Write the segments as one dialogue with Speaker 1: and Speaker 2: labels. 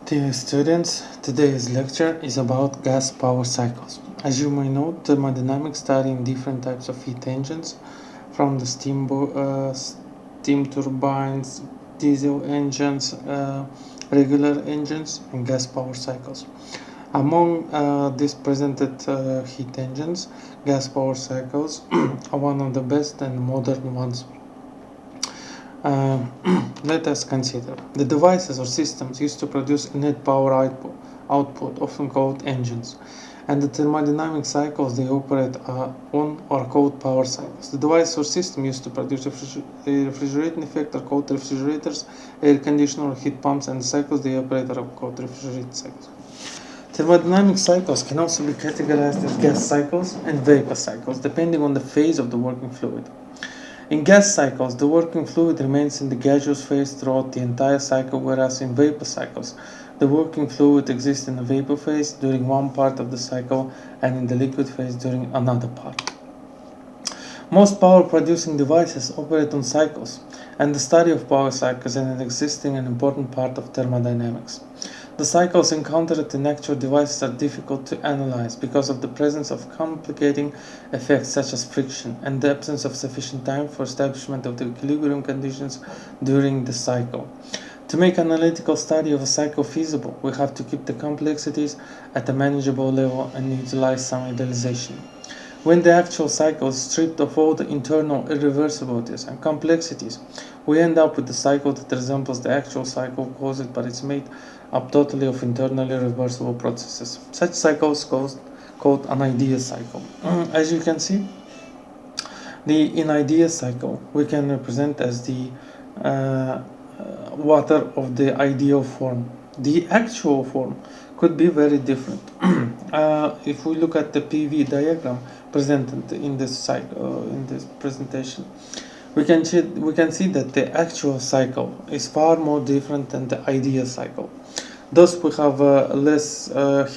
Speaker 1: Dear students, today's lecture is about gas power cycles. As you may know, thermodynamics studying different types of heat engines, from the steam turbines, diesel engines, regular engines, and gas power cycles. Among these presented heat engines, gas power cycles are one of the best and modern ones. Let us consider the devices or systems used to produce net power output, often called engines, and the thermodynamic cycles they operate on are called power cycles. The device or system used to produce refrigerating effect are called refrigerators, air conditioner or heat pumps, and the cycles they operate are called refrigerating cycles. Thermodynamic cycles can also be categorized as gas cycles and vapor cycles, depending on the phase of the working fluid. In gas cycles, the working fluid remains in the gaseous phase throughout the entire cycle, whereas in vapor cycles, the working fluid exists in the vapor phase during one part of the cycle and in the liquid phase during another part. Most power-producing devices operate on cycles, and the study of power cycles is an existing and important part of thermodynamics. The cycles encountered in actual devices are difficult to analyze because of the presence of complicating effects such as friction and the absence of sufficient time for establishment of the equilibrium conditions during the cycle. To make analytical study of a cycle feasible, we have to keep the complexities at a manageable level and utilize some idealization. When the actual cycle is stripped of all the internal irreversibilities and complexities, we end up with a cycle that resembles the actual cycle caused, but it's made up totally of internally reversible processes. Such cycles called an ideal cycle. As you can see, in ideal cycle we can represent as the water of the ideal form. The actual form could be very different. If we look at the PV diagram presented in this cycle, in this presentation, we can see that the actual cycle is far more different than the ideal cycle. Thus, we have less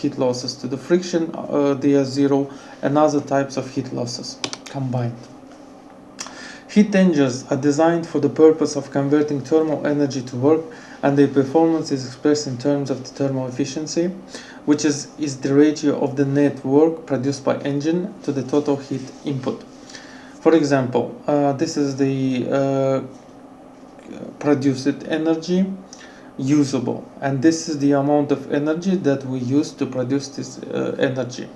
Speaker 1: heat losses to the friction, they are zero, and other types of heat losses combined. Heat engines are designed for the purpose of converting thermal energy to work, and their performance is expressed in terms of the thermal efficiency, which is the ratio of the net work produced by engine to the total heat input. For example, this is the produced energy usable, and this is the amount of energy that we use to produce this energy.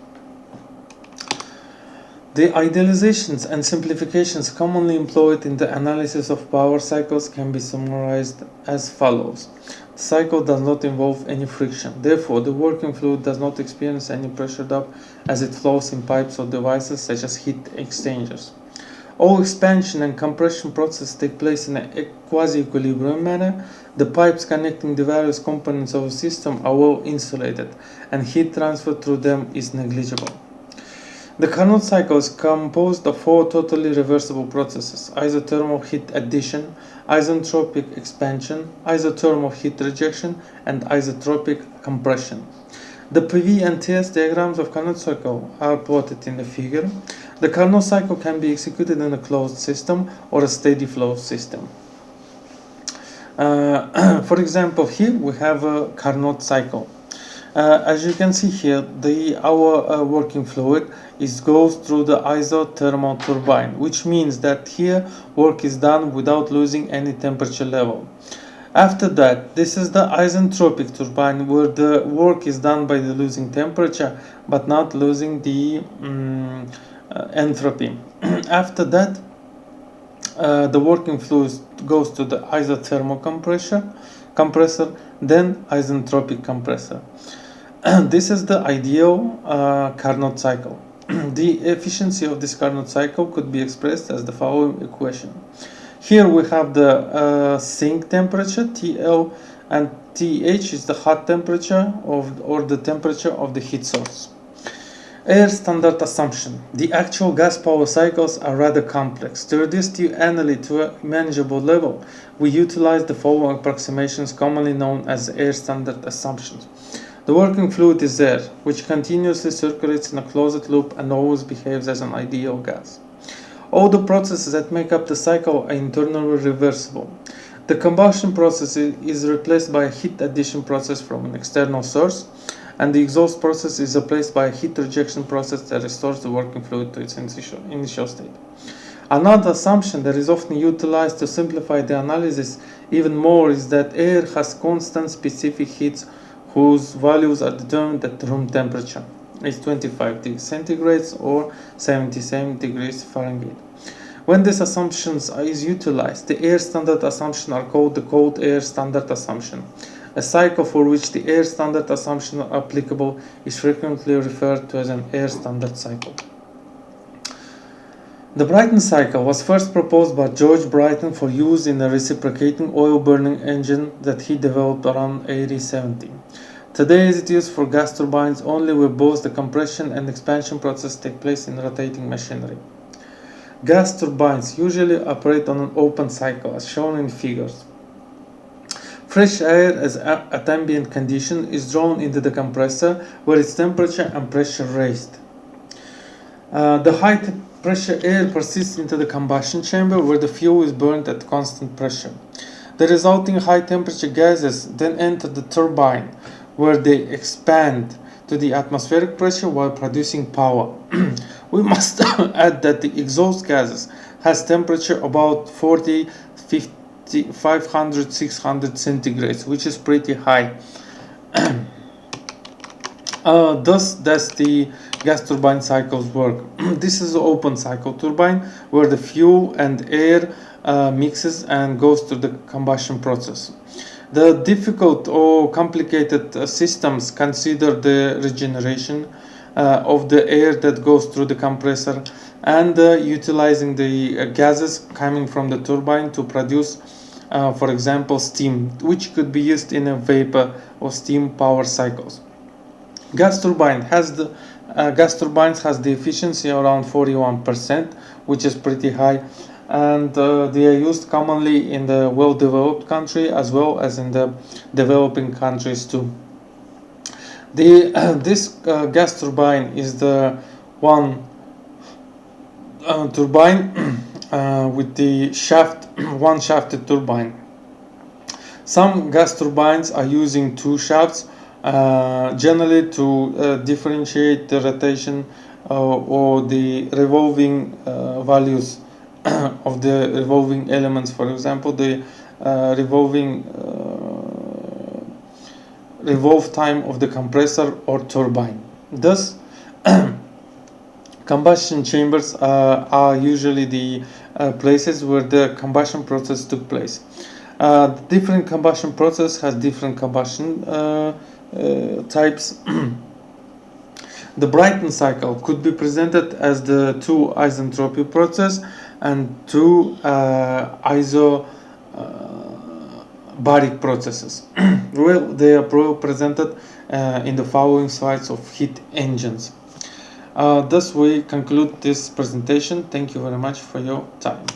Speaker 1: The idealizations and simplifications commonly employed in the analysis of power cycles can be summarized as follows. The cycle does not involve any friction, therefore the working fluid does not experience any pressure drop as it flows in pipes or devices such as heat exchangers. All expansion and compression processes take place in a quasi-equilibrium manner. The pipes connecting the various components of a system are well insulated, and heat transfer through them is negligible. The Carnot cycle is composed of four totally reversible processes: isothermal heat addition, isentropic expansion, isothermal heat rejection, and isotropic compression. The PV and TS diagrams of Carnot cycle are plotted in the figure. The Carnot cycle can be executed in a closed system or a steady flow system. For example, here we have a Carnot cycle. As you can see here, our working fluid goes through the isothermal turbine, which means that here work is done without losing any temperature level. After that, this is the isentropic turbine, where the work is done by the losing temperature but not losing the entropy. After that, the working fluid goes to the isothermal compressor, then isentropic compressor. This is the ideal Carnot cycle. The efficiency of this Carnot cycle could be expressed as the following equation. Here we have the sink temperature, TL, and TH is the hot temperature or the temperature of the heat source. Air standard assumption. The actual gas power cycles are rather complex. To reduce the analysis to a manageable level, we utilize the following approximations commonly known as air standard assumptions. The working fluid is air, which continuously circulates in a closed loop and always behaves as an ideal gas. All the processes that make up the cycle are internally reversible. The combustion process is replaced by a heat addition process from an external source, and the exhaust process is replaced by a heat rejection process that restores the working fluid to its initial state. Another assumption that is often utilized to simplify the analysis even more is that air has constant specific heats whose values are determined at room temperature. It's 25 degrees centigrade or 77 degrees Fahrenheit. When this assumption is utilized, the air standard assumptions are called the cold air standard assumption. A cycle for which the air standard assumptions are applicable is frequently referred to as an air standard cycle. The Brighton cycle was first proposed by George Brighton for use in a reciprocating oil-burning engine that he developed around 1870. Today it is used for gas turbines only where both the compression and expansion process take place in rotating machinery. Gas turbines usually operate on an open cycle as shown in figures. Fresh air at ambient condition is drawn into the compressor where its temperature and pressure raised. The high pressure air persists into the combustion chamber where the fuel is burned at constant pressure. The resulting high temperature gases then enter the turbine where they expand to the atmospheric pressure while producing power. We must add that the exhaust gases has temperature about 40, 50, 500, 600 centigrades, which is pretty high. Thus the gas turbine cycles work. This is an open cycle turbine where the fuel and air mixes and goes through the combustion process. The difficult or complicated systems consider the regeneration of the air that goes through the compressor and utilizing the gases coming from the turbine to produce, for example, steam, which could be used in a vapor or steam power cycles. Gas turbines has the efficiency around 41%, which is pretty high, and they are used commonly in the well-developed country as well as in the developing countries too. This gas turbine is the one turbine with the one shafted turbine. Some gas turbines are using two shafts, generally to differentiate the rotation or the revolving values of the revolving elements. For example, the revolve time of the compressor or turbine. Thus, combustion chambers are usually the places where the combustion process took place. Different combustion process has different combustion types. The Brighton cycle could be presented as the two isentropy process and two isobaric processes. Well, they are presented in the following slides of heat engines. Thus we conclude this presentation. Thank you very much for your time.